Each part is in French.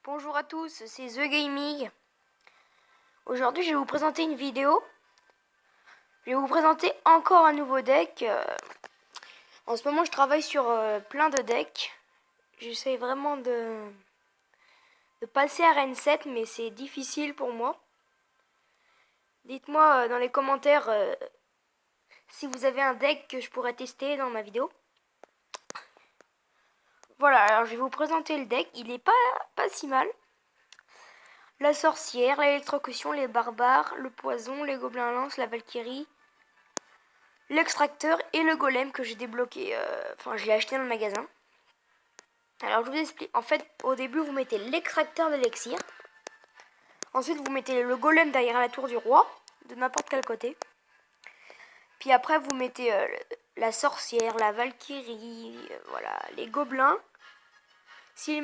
Bonjour à tous, c'est The Gaming. Aujourd'hui, je vais vous présenter une vidéo. Je vais vous présenter encore un nouveau deck. En ce moment, je travaille sur plein de decks. J'essaie vraiment de passer à Reine 7, mais c'est difficile pour moi. Dites-moi dans les commentaires si vous avez un deck que je pourrais tester dans ma vidéo. Voilà, alors je vais vous présenter le deck. Il est pas si mal. La sorcière, l'électrocution, les barbares, le poison, les gobelins lance, la valkyrie, l'extracteur et le golem que j'ai débloqué. Enfin, je l'ai acheté dans le magasin. Alors, je vous explique. En fait, au début, vous mettez l'extracteur d'élixir. Ensuite, vous mettez le golem derrière la tour du roi, de n'importe quel côté. Puis après, vous mettez la sorcière, la valkyrie, voilà, les gobelins. Si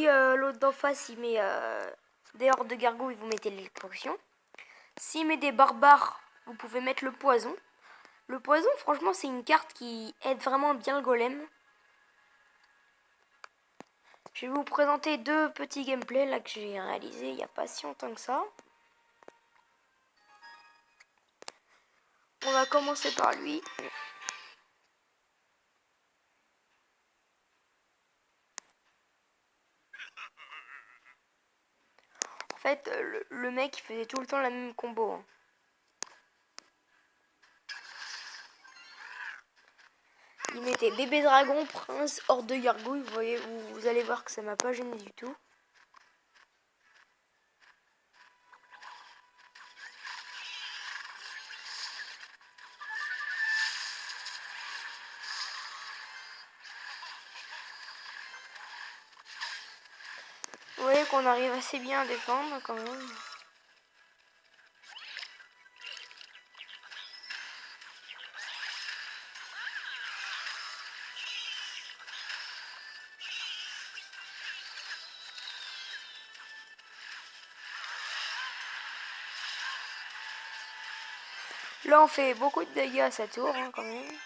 l'autre d'en face, il met des hordes de gargouilles, vous mettez l'électrocution. S'il met des barbares, vous pouvez mettre le poison. Le poison, franchement, c'est une carte qui aide vraiment bien le golem. Je vais vous présenter deux petits gameplays là que j'ai réalisés il n'y a pas si longtemps que ça. On va commencer par lui. En fait, le mec il faisait tout le temps la même combo. Il mettait bébé dragon, prince, horde de gargouille. Vous voyez, vous allez voir que ça m'a pas gêné du tout. Vous voyez qu'on arrive assez bien à défendre quand même. Là on fait beaucoup de dégâts à sa tour quand même.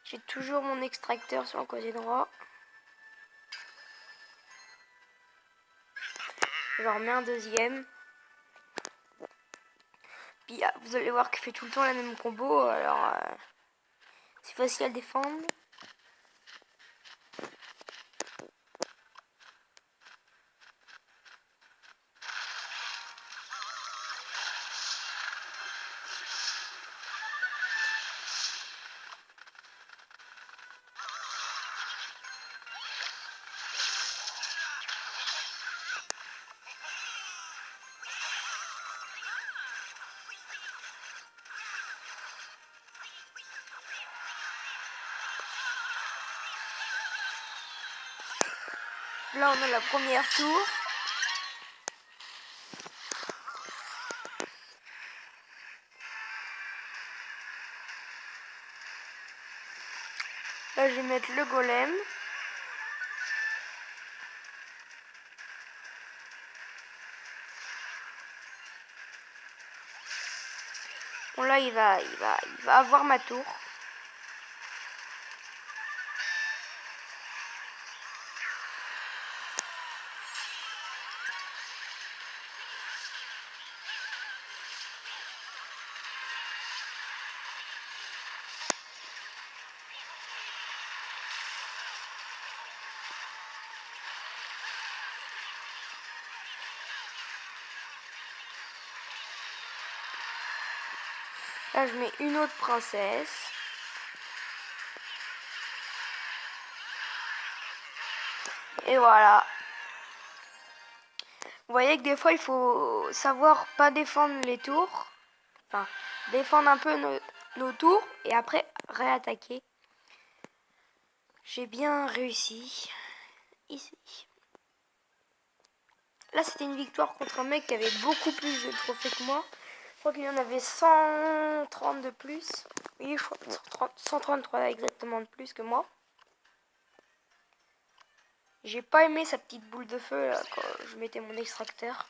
J'ai toujours mon extracteur sur le côté droit. Je leur mets un deuxième. Puis vous allez voir qu'il fait tout le temps la même combo. Alors c'est facile à défendre. Là on a la première tour. Là je vais mettre le golem. Bon là il va avoir ma tour. Là je mets une autre princesse. Et voilà. Vous voyez que des fois il faut savoir pas défendre les tours. Enfin, défendre un peu nos tours et après réattaquer. J'ai bien réussi. Ici. Là c'était une victoire contre un mec qui avait beaucoup plus de trophées que moi. Je crois qu'il y en avait 130 de plus. Oui, je crois 133 exactement de plus que moi. J'ai pas aimé sa petite boule de feu là, quand je mettais mon extracteur.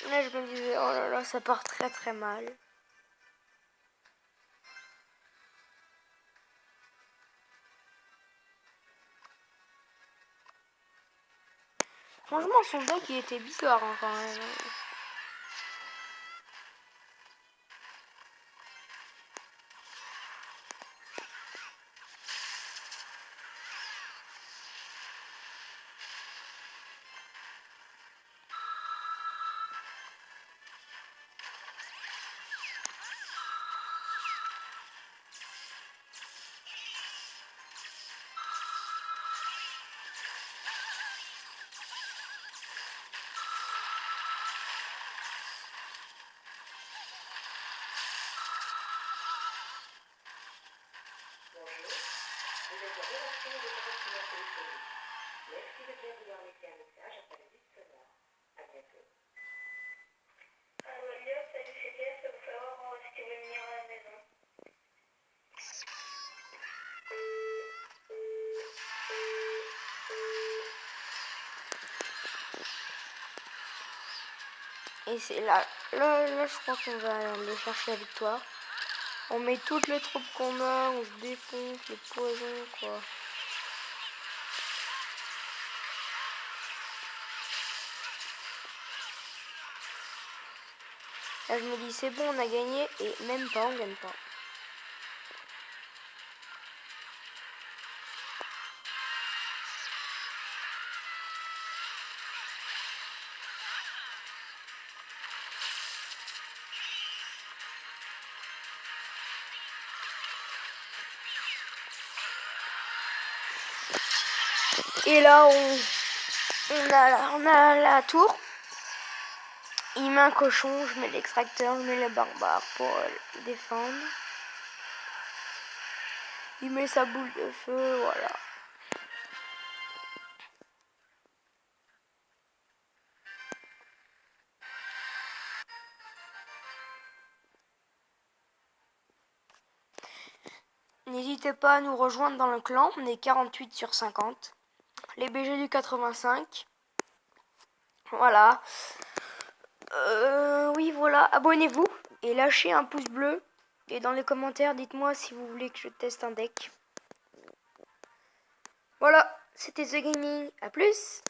Là, je me disais, oh là là, ça part très très mal. Franchement, son deck, il était bizarre hein, quand même. Et c'est là, je crois qu'on va aller chercher la victoire. On met toutes les troupes qu'on a, on se défonce, le poison, quoi. Là, je me dis, c'est bon, on a gagné, et même pas, on gagne pas. Et là, on a la tour. Il met un cochon, je mets l'extracteur, je mets le barbare pour le défendre. Il met sa boule de feu, voilà. N'hésitez pas à nous rejoindre dans le clan, on est 48 sur 50. Les BG du 85. Voilà. Oui, voilà. Abonnez-vous et lâchez un pouce bleu. Et dans les commentaires, dites-moi si vous voulez que je teste un deck. Voilà, c'était The Gaming. À plus!